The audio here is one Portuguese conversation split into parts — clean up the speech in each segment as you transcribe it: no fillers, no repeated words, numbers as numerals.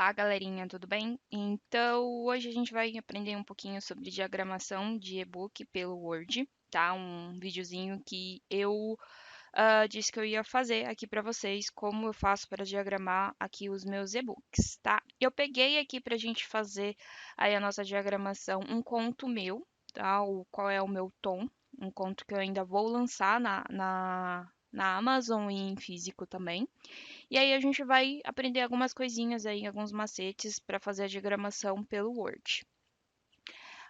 Olá, galerinha, tudo bem? Então, hoje a gente vai aprender um pouquinho sobre diagramação de e-book pelo Word, tá? Um videozinho que eu disse que eu ia fazer aqui para vocês, como eu faço para diagramar aqui os meus e-books, tá? Eu peguei aqui para a gente fazer aí a nossa diagramação um conto meu, tá? Qual é o meu tom, um conto que eu ainda vou lançar na Amazon e em físico também. E aí a gente vai aprender algumas coisinhas aí, alguns macetes para fazer a diagramação pelo Word.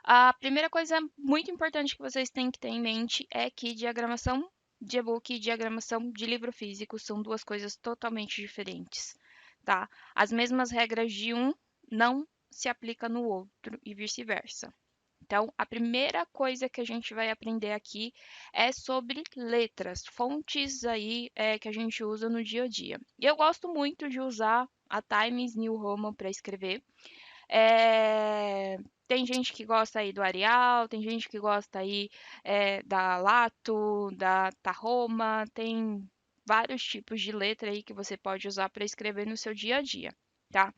A primeira coisa muito importante que vocês têm que ter em mente é que diagramação de e-book e diagramação de livro físico são duas coisas totalmente diferentes, tá? As mesmas regras de um não se aplica no outro e vice-versa. Então, a primeira coisa que a gente vai aprender aqui é sobre letras, fontes aí que a gente usa no dia a dia. E eu gosto muito de usar a Times New Roman para escrever. Tem gente que gosta aí do Arial, tem gente que gosta aí da Lato, da Tahoma, tem vários tipos de letra aí que você pode usar para escrever no seu dia a dia, tá?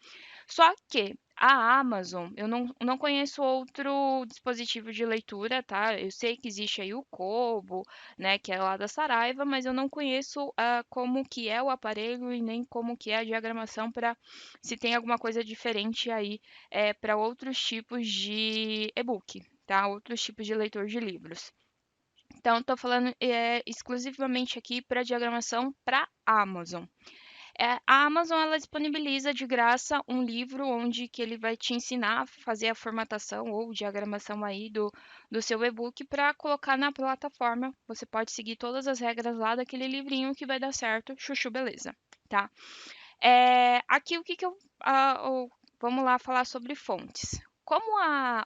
Só que a Amazon, eu não conheço outro dispositivo de leitura, tá? Eu sei que existe aí o Kobo, né, que é lá da Saraiva, mas eu não conheço como que é o aparelho e nem como que é a diagramação para se tem alguma coisa diferente aí para outros tipos de e-book, tá? Outros tipos de leitor de livros. Então, estou falando exclusivamente aqui para diagramação para Amazon. A Amazon ela disponibiliza de graça um livro onde que ele vai te ensinar a fazer a formatação ou diagramação aí do seu e-book para colocar na plataforma. Você pode seguir todas as regras lá daquele livrinho que vai dar certo, chuchu, beleza, tá? Aqui o que que eu... vamos lá falar sobre fontes. Como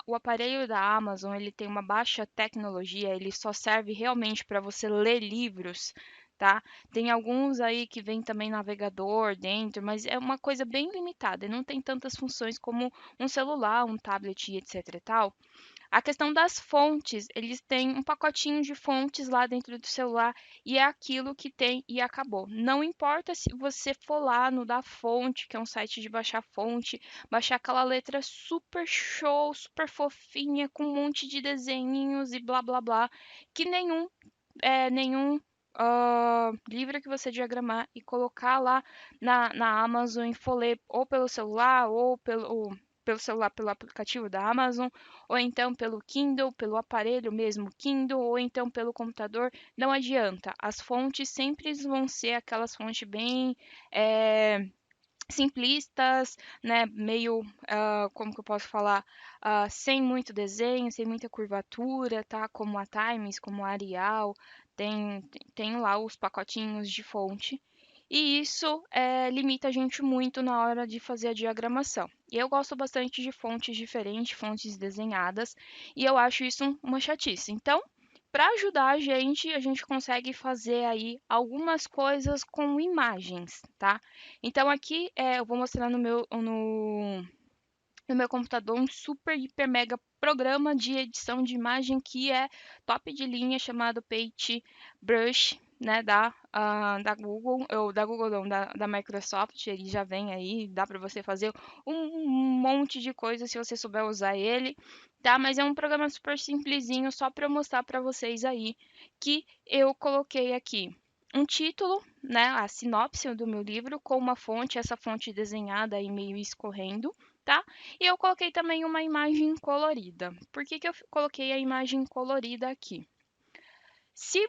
o aparelho da Amazon ele tem uma baixa tecnologia, ele só serve realmente para você ler livros, tá? Tem alguns aí que vem também navegador dentro, mas é uma coisa bem limitada, não tem tantas funções como um celular, um tablet e etc e tal. A questão das fontes, eles têm um pacotinho de fontes lá dentro do celular e é aquilo que tem e acabou. Não importa se você for lá no da fonte, que é um site de baixar fonte, baixar aquela letra super show, super fofinha, com um monte de desenhinhos e blá blá blá, que nenhum livro que você diagramar e colocar lá na Amazon em folê, ou pelo celular, ou pelo celular, pelo aplicativo da Amazon, ou então pelo Kindle, pelo aparelho mesmo Kindle, ou então pelo computador, não adianta. As fontes sempre vão ser aquelas fontes bem simplistas, né? Meio, como que eu posso falar, sem muito desenho, sem muita curvatura, tá? Como a Times, como a Arial, tem lá os pacotinhos de fonte. E isso limita a gente muito na hora de fazer a diagramação. E eu gosto bastante de fontes diferentes, fontes desenhadas, e eu acho isso uma chatice. Então, para ajudar a gente consegue fazer aí algumas coisas com imagens, tá? Então aqui eu vou mostrar no meu computador um super, hiper, mega programa de edição de imagem que é top de linha chamado Paintbrush, né, da Google, ou da Google não, da Microsoft, ele já vem aí, dá para você fazer um monte de coisa se você souber usar ele, tá? Mas é um programa super simplesinho, só para eu mostrar para vocês aí que eu coloquei aqui um título, né, a sinopse do meu livro com uma fonte, essa fonte desenhada aí meio escorrendo, tá? E eu coloquei também uma imagem colorida. Por que que eu coloquei a imagem colorida aqui? Se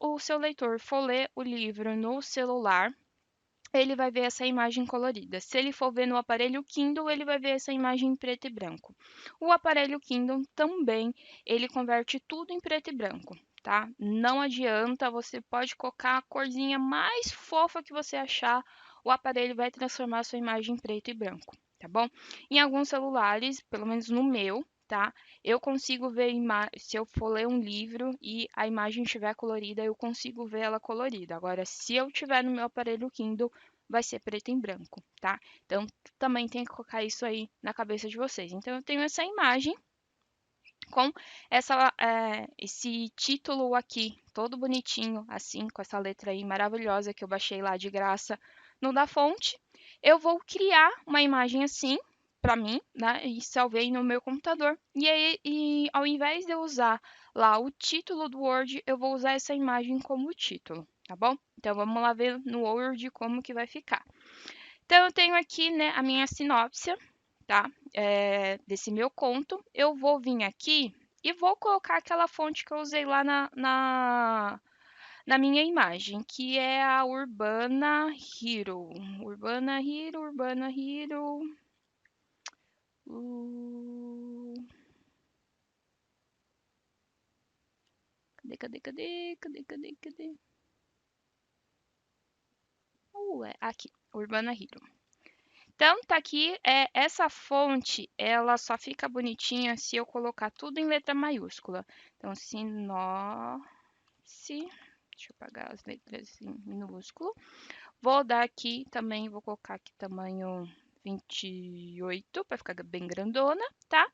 o seu leitor for ler o livro no celular, ele vai ver essa imagem colorida. Se ele for ver no aparelho Kindle, ele vai ver essa imagem em preto e branco. O aparelho Kindle também, ele converte tudo em preto e branco, tá? Não adianta, você pode colocar a corzinha mais fofa que você achar, o aparelho vai transformar a sua imagem em preto e branco, tá bom? Em alguns celulares, pelo menos no meu, tá? Eu consigo ver, se eu for ler um livro e a imagem estiver colorida, eu consigo ver ela colorida. Agora, se eu tiver no meu aparelho Kindle, vai ser preto e branco, tá? Então, também tem que colocar isso aí na cabeça de vocês. Então, eu tenho essa imagem com esse título aqui, todo bonitinho, assim, com essa letra aí maravilhosa que eu baixei lá de graça no da fonte. Eu vou criar uma imagem assim para mim, né? E salvei no meu computador. E aí, ao invés de eu usar lá o título do Word, eu vou usar essa imagem como título, tá bom? Então vamos lá ver no Word como que vai ficar. Então eu tenho aqui, né, a minha sinopse, tá? Desse meu conto. Eu vou vir aqui e vou colocar aquela fonte que eu usei lá na minha imagem, que é a Urbana Hero. Urbana Hero, Urbana Hero. Uh, cadê? Aqui, Urbana Hero. Então, tá aqui, essa fonte, ela só fica bonitinha se eu colocar tudo em letra maiúscula. Então, sinopse, deixa eu apagar as letras em minúsculo. Vou dar aqui também, vou colocar aqui tamanho 28 para ficar bem grandona, tá?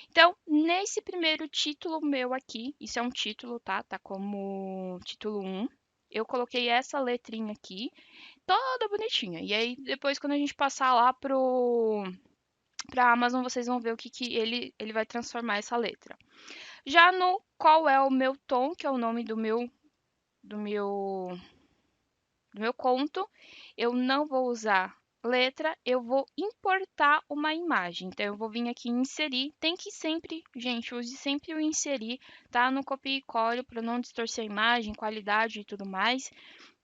Então, nesse primeiro título meu aqui, isso é um título, tá? Tá como título 1. Eu coloquei essa letrinha aqui, toda bonitinha. E aí, depois, quando a gente passar lá pra Amazon, vocês vão ver o que ele vai transformar essa letra. Já no qual é o meu tom, que é o nome do meu do meu conto, eu não vou usar letra, eu vou importar uma imagem. Então, eu vou vir aqui em inserir. Tem que sempre, gente, use sempre o inserir, tá? No copia e cole para não distorcer a imagem, qualidade e tudo mais.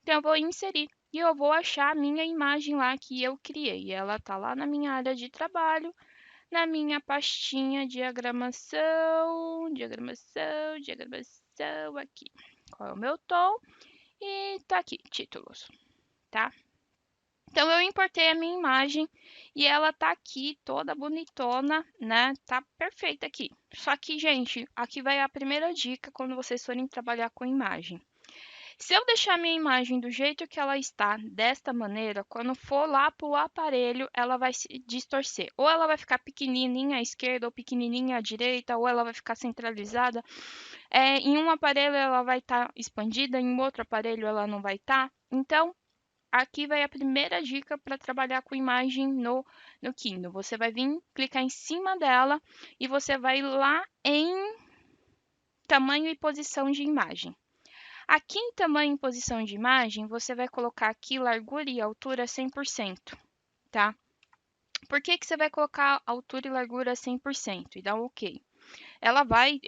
Então, eu vou inserir e eu vou achar a minha imagem lá que eu criei. Ela tá lá na minha área de trabalho, na minha pastinha diagramação aqui. Qual é o meu tom? E tá aqui, títulos, tá? Então eu importei a minha imagem e ela tá aqui toda bonitona, né? Tá perfeita aqui. Só que, gente, aqui vai a primeira dica quando vocês forem trabalhar com imagem. Se eu deixar minha imagem do jeito que ela está, desta maneira, quando for lá para o aparelho, ela vai se distorcer. Ou ela vai ficar pequenininha à esquerda, ou pequenininha à direita, ou ela vai ficar centralizada. Em um aparelho ela vai estar expandida, em outro aparelho ela não vai estar. Então, aqui vai a primeira dica para trabalhar com imagem no Kindle. Você vai vir, clicar em cima dela e você vai lá em tamanho e posição de imagem. Aqui em tamanho e posição de imagem, você vai colocar aqui largura e altura 100%, tá? Por que que você vai colocar altura e largura 100% e dá um OK? Ela vai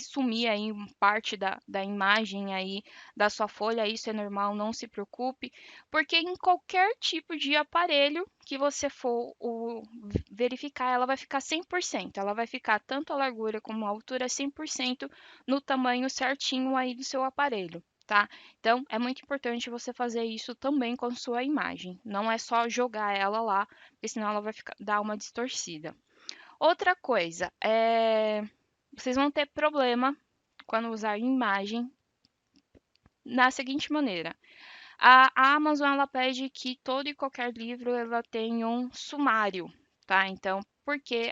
sumir aí parte da imagem aí da sua folha, isso é normal, não se preocupe, porque em qualquer tipo de aparelho que você for verificar, ela vai ficar 100%, ela vai ficar tanto a largura como a altura 100% no tamanho certinho aí do seu aparelho. Tá? Então, é muito importante você fazer isso também com sua imagem. Não é só jogar ela lá, porque senão ela vai dar uma distorcida. Outra coisa, vocês vão ter problema quando usar imagem na seguinte maneira. A Amazon ela pede que todo e qualquer livro ela tenha um sumário, tá? Então, porque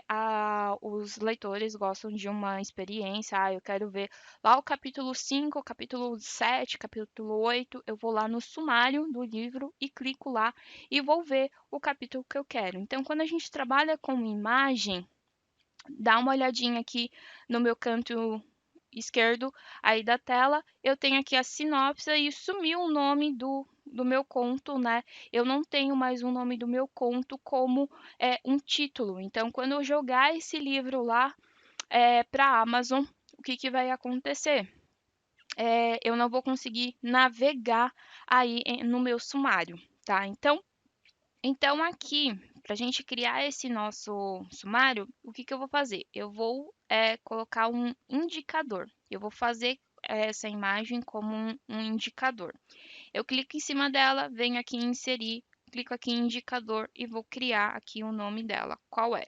os leitores gostam de uma experiência, eu quero ver lá o capítulo 5, o capítulo 7, capítulo 8, eu vou lá no sumário do livro e clico lá e vou ver o capítulo que eu quero. Então, quando a gente trabalha com imagem, dá uma olhadinha aqui no meu canto esquerdo aí da tela, eu tenho aqui a sinopse e sumiu o nome do meu conto, né? Eu não tenho mais o nome do meu conto como um título. Então, quando eu jogar esse livro lá para a Amazon, o que, que vai acontecer? Eu não vou conseguir navegar aí no meu sumário, tá? Então, aqui, para a gente criar esse nosso sumário, o que, que eu vou fazer? Eu vou colocar um indicador. Eu vou fazer essa imagem como um indicador. Eu clico em cima dela, venho aqui em inserir, clico aqui em indicador e vou criar aqui o nome dela. Qual é?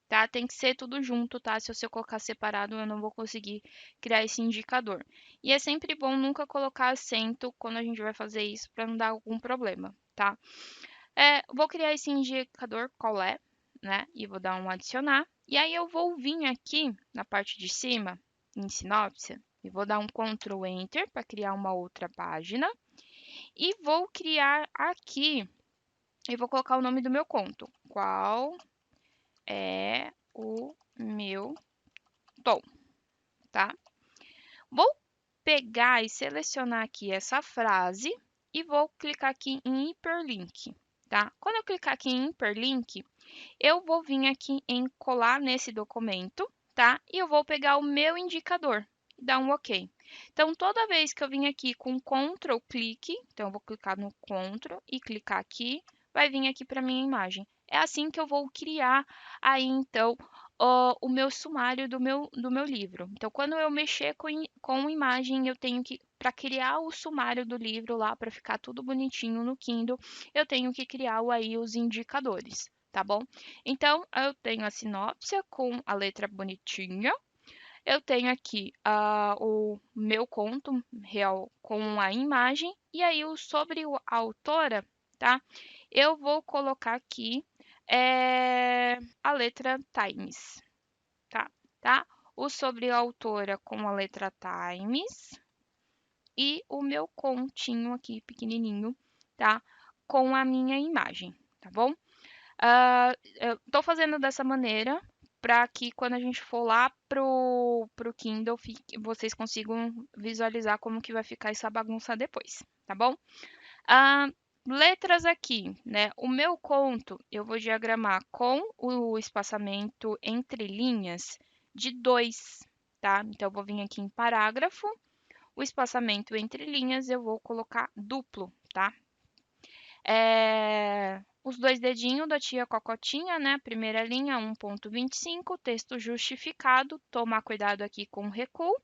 Tá? Tem que ser tudo junto, tá? Se você colocar separado, eu não vou conseguir criar esse indicador. E é sempre bom nunca colocar acento quando a gente vai fazer isso para não dar algum problema, tá? Vou criar esse indicador qual é, né? E vou dar um adicionar. E aí eu vou vir aqui na parte de cima, em sinopse, e vou dar um Ctrl Enter para criar uma outra página. E vou criar aqui e vou colocar o nome do meu conto. Qual é o meu tom, tá? Vou pegar e selecionar aqui essa frase e vou clicar aqui em hiperlink, tá? Quando eu clicar aqui em hiperlink, eu vou vir aqui em colar nesse documento, tá? E eu vou pegar o meu indicador e dar um OK. Então, toda vez que eu vim aqui com Ctrl clique, então eu vou clicar no Ctrl e clicar aqui, vai vir aqui para minha imagem. É assim que eu vou criar aí, então, o meu sumário do meu livro. Então, quando eu mexer com imagem, eu tenho que, para criar o sumário do livro lá, para ficar tudo bonitinho no Kindle, eu tenho que criar aí os indicadores, tá bom? Então, eu tenho a sinopse com a letra bonitinha. Eu tenho aqui o meu conto real com a imagem. E aí, sobre a autora, tá? Eu vou colocar aqui a letra Times, tá? O sobre a autora com a letra Times. E o meu continho aqui, pequenininho, tá? Com a minha imagem, tá bom? Eu tô fazendo dessa maneira para que quando a gente for lá pro Kindle, vocês consigam visualizar como que vai ficar essa bagunça depois, tá bom? Ah, letras aqui, né? O meu conto eu vou diagramar com o espaçamento entre linhas de 2, tá? Então, eu vou vir aqui em parágrafo, o espaçamento entre linhas eu vou colocar duplo, tá? Os dois dedinhos da tia Cocotinha, né? Primeira linha, 1,25, texto justificado. Tomar cuidado aqui com o recuo,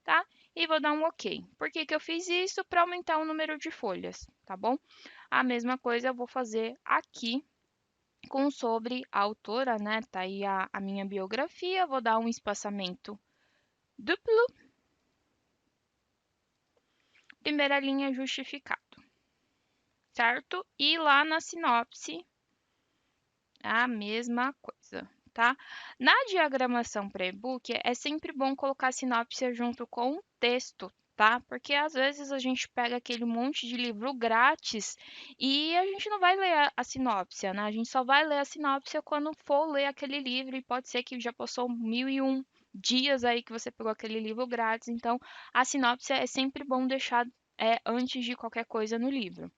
tá? E vou dar um OK. Por que que eu fiz isso? Para aumentar o número de folhas, tá bom? A mesma coisa eu vou fazer aqui com sobre a autora, né? Tá aí a minha biografia. Vou dar um espaçamento duplo. Primeira linha, justificado, certo? E lá na sinopse, a mesma coisa, tá? Na diagramação para e-book, é sempre bom colocar a sinopse junto com o texto, tá? Porque às vezes a gente pega aquele monte de livro grátis e a gente não vai ler a sinopse, né? A gente só vai ler a sinopse quando for ler aquele livro e pode ser que já passou 1001 dias aí que você pegou aquele livro grátis. Então, a sinopse é sempre bom deixar antes de qualquer coisa no livro.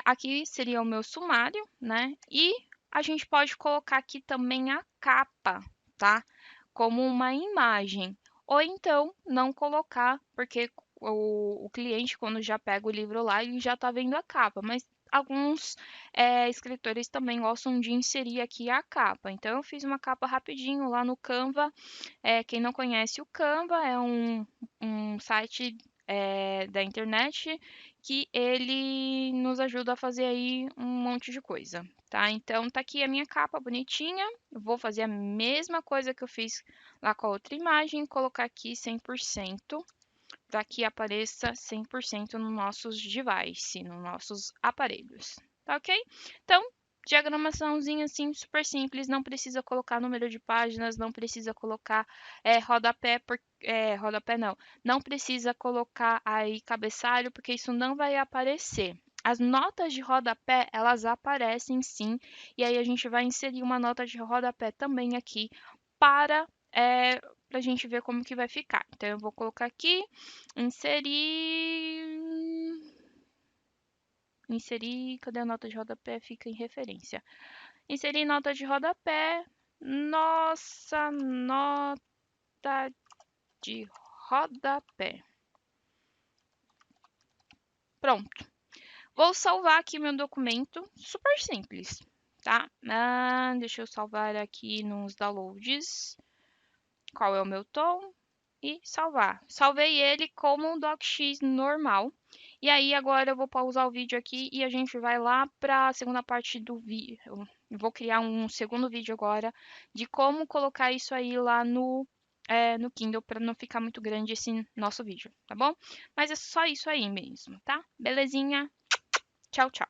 Aqui seria o meu sumário, né? E a gente pode colocar aqui também a capa, tá? Como uma imagem. Ou então não colocar, porque o cliente, quando já pega o livro lá, ele já está vendo a capa. Mas alguns escritores também gostam de inserir aqui a capa. Então, eu fiz uma capa rapidinho lá no Canva. Quem não conhece o Canva, é um site da internet que ele nos ajuda a fazer aí um monte de coisa, tá? Então, tá aqui a minha capa bonitinha. Eu vou fazer a mesma coisa que eu fiz lá com a outra imagem, colocar aqui 100%, para que apareça 100% nos nossos devices, nos nossos aparelhos, tá ok? Então, diagramaçãozinha assim, super simples, não precisa colocar número de páginas, não precisa colocar rodapé, rodapé não precisa colocar aí cabeçalho, porque isso não vai aparecer. As notas de rodapé, elas aparecem sim, e aí a gente vai inserir uma nota de rodapé também aqui para a gente ver como que vai ficar. Então, eu vou colocar aqui, inserir, cadê a nota de rodapé? Fica em referência. Inserir nota de rodapé, nossa nota de rodapé. Pronto. Vou salvar aqui meu documento, super simples, tá? Deixa eu salvar aqui nos downloads. Qual é o meu tom? E salvar. Salvei ele como um docx normal. E aí agora eu vou pausar o vídeo aqui e a gente vai lá para a segunda parte do vídeo. Eu vou criar um segundo vídeo agora de como colocar isso aí lá no Kindle para não ficar muito grande esse nosso vídeo, tá bom? Mas é só isso aí mesmo, tá? Belezinha? Tchau, tchau.